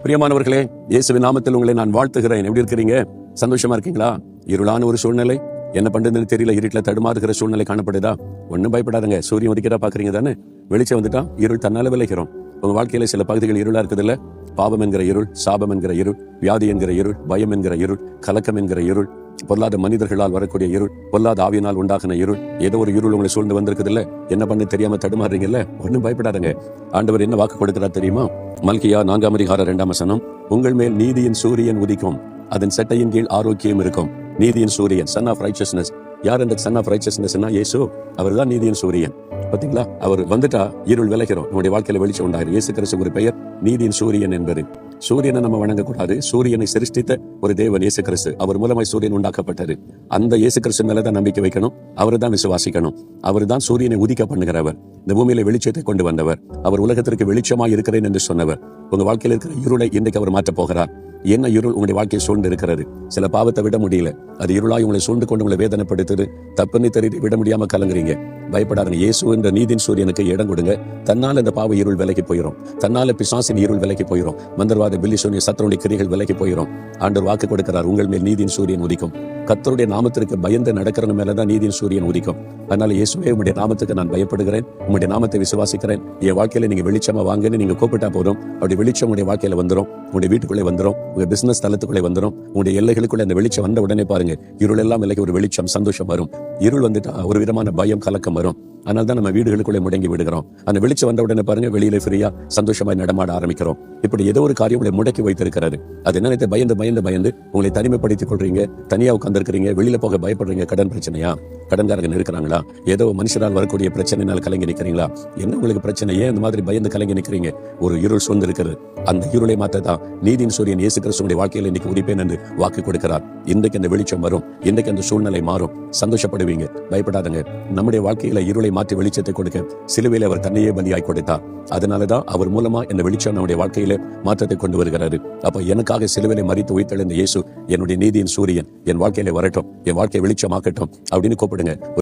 பிரியமானவர்களே, இயேசுவின் நாமத்தில் உங்களை நான் வாழ்த்துகிறேன். எப்படி இருக்கிறீங்க? சந்தோஷமா இருக்கீங்களா? இருளான ஒரு சூழ்நிலை, என்ன பண்றதுன்னு தெரியல, இருட்டில் தடுமாறுகிற சூழ்நிலை காணப்படுதா? ஒன்றும் பயப்படாதங்க. சூரியன் உதிக்கிறா பாக்குறீங்க தானே? வெளிச்சம் வந்துட்டா இருள் தன்னால விளைகிறோம். உங்க வாழ்க்கையில சில பகுதிகள் இருளா இருக்குது இல்ல? பாவம் என்கிற இருள், சாபம் என்கிற இருள், வியாதி என்கிற இருள், பயம் என்கிற இருள், கலக்கம் என்கிற இருள், பொல்லாத மனிதர்களால் வரக்கூடிய இருள், பொல்லாத ஆவியினால் உண்டாகின இருள், ஏதோ ஒரு இருள் உங்களை சூழ்ந்து வந்திருக்குது இல்ல? என்ன பண்ணு தெரியாம தடுமாறுறீங்கல்ல? ஒன்னும் பயப்படாதங்க. ஆண்டவர் என்ன வாக்கு கொடுக்கிறார் தெரியுமா? மல்கியா 4:2 உங்கள் மேல் நீதியின் சூரியன் உதிக்கும், அதன் செட்டையின் கீழ் ஆரோக்கியம் இருக்கும். நீதியின் சூரியன், சன் ஆஃப் ரைச்சஸ்னஸ். யார் அந்த சன் ஆஃப் ரைச்சஸ்னஸ்னா? இயேசு. அவர் தான் நீதியின் சூரியன். பாத்தீங்களா? அவர் வந்துட்டா இருள் விலகிறோம். நம்முடைய வாழ்க்கையில வெளிச்சம் உண்டாயிரும். இயேசு கிறிஸ்து ஒரு பெயர் நீதியின் சூரியன் என்பது. சூரியனை நம்ம வணங்கக்கூடாது. சூரியனை சிருஷ்டித்த ஒரு தேவன் இயேசு கிறிஸ்து. அவர் மூலமாய் சூரியன் உண்டாக்கப்பட்டது. அந்த இயேசு கிறிஸ்து மேலதான் நம்பிக்கை வைக்கணும். அவரை தான் விசுவாசிக்கணும். அவர் தான் சூரியனை உதிக்க பண்ணுகிறவர். இந்த பூமியில வெளிச்சத்தை கொண்டு வந்தவர். அவர் உலகத்திற்கு வெளிச்சமாய் இருக்கிறேன் என்று சொன்னவர். உங்க வாழ்க்கையில் இருக்கிற இருளை இன்றைக்கு அவர் மாற்றப் போகிறார். என்ன இருள் உங்களுடைய வாழ்க்கையை சூழ்ந்து இருக்கிறது? சில பாவத்தை விட முடியல, அது இருளாய் உங்களை சூழ்ந்து கொண்டு உங்களை வேதனைப்படுத்துது. தப்புன்னு தெரிந்து விட முடியாம கலங்குறீங்க. பயப்படாதீங்க. இயேசு என்ற நீதியின் சூரியனுக்கு இடம் கொடுங்க. தன்னால் இந்த பாவ இருள் விலகி போயிடும். தன்னால பிசாசின் இருள் விலகி போயிடும். மந்திரவாத பில்லி சூனிய சத்துருடைய கிரிகள் விலகி போயிடும். ஆண்டவர் வாக்கு கொடுக்கிறார், உங்கள் மேல் நீதியின் சூரியன் உதிக்கும். கர்த்தருடைய நாமத்திற்கு பயந்து நடக்கிறவங்க மேலதான் நீதியின் சூரியன் உதிக்கும். அதனால இயேசுவே, உங்களுடைய நாமத்துக்கு நான் பயப்படுகிறேன், உங்களுடைய நாமத்தை விசுவாசிக்கிறேன், என் வாழ்க்கையில நீங்க வெளிச்சமா வாங்கன்னு நீங்க கூப்பிட்டா போதும். அப்படி வெளிச்சம் உங்களுடைய வாழ்க்கையில வந்துடும். உங்களுடைய வீட்டுக்குள்ளே வந்துடும், உங்க பிசினஸ் தளத்துக்குள்ளே வந்துடும், உங்களுடைய எல்லைகளுக்குள்ள அந்த வெளிச்சம் வந்த உடனே பாருங்க, இருள் எல்லாம் விலகி ஒரு வெளிச்சம், சந்தோஷம் வரும். இருள் வந்துட்டா ஒரு விதமான பயம், கலக்கம் வரும். அதனால தான் நம்ம வீடுகளுக்குள்ளே முடங்கி விடுகிறோம். அந்த வெளிச்சம் வந்த உடனே பாருங்க, வெளியில ஃப்ரீயா சந்தோஷமாய் நடமாட ஆரம்பிக்கிறோம். இப்படி ஏதோ ஒரு காரியம் உங்களை முடக்கி வைத்திருக்கிறது. அது என்னன்னு பயந்து பயந்து பயந்து உங்களை தனிமைப்படுத்திக் கொள்றீங்க. தனியா உட்கார்ந்துருக்கிறீங்க. வெளியில போக பயப்படுறீங்க. கடன் பிரச்சனையா? கடன்காரங்க இருக்கிறாங்களா? ஏதோ மனுஷரால் வரக்கூடிய பிரச்சனைனால கலங்கி நிற்கிறீங்களா? என்ன உங்களுக்கு பிரச்சனை? ஏன் இந்த மாதிரி பயந்து கலங்கி நிற்கிறீங்க? ஒரு இருள் சூழ்ந்து இருக்கிறது. அந்த இருளை மாற்றதான் நீதியின் சூரியன் இயேசு கிறிஸ்துவின் வாழ்க்கையில் இன்னைக்கு உதிப்பேன் என்று வாக்கு கொடுக்கிறார். இன்றைக்கு அந்த வெளிச்சம் வரும். இன்றைக்கு அந்த சூழ்நிலை மாறும். சந்தோஷப்படுவீங்க. பயப்படாதங்க. நம்முடைய வாழ்க்கையில இருளை மாற்றி வெளிச்சத்தை கொடுக்க சிலுவையில் அவர் தன்னையே பலியாய் கொடுத்தார். அதனாலதான் அவர் மூலமா இந்த வெளிச்சம் நம்முடைய வாழ்க்கையில மாற்றத்தை கொண்டு வருகிறாரு. அப்ப எனக்காக சிலுவையிலே மரித்து உயிர்த்தெழுந்த இயேசு என்னுடைய நீதியின் சூரியன் என் வாழ்க்கையில வரட்டும், என் வாழ்க்கையை வெளிச்சமாக்கட்டும் அப்படின்னு கூப்பிடுங்க.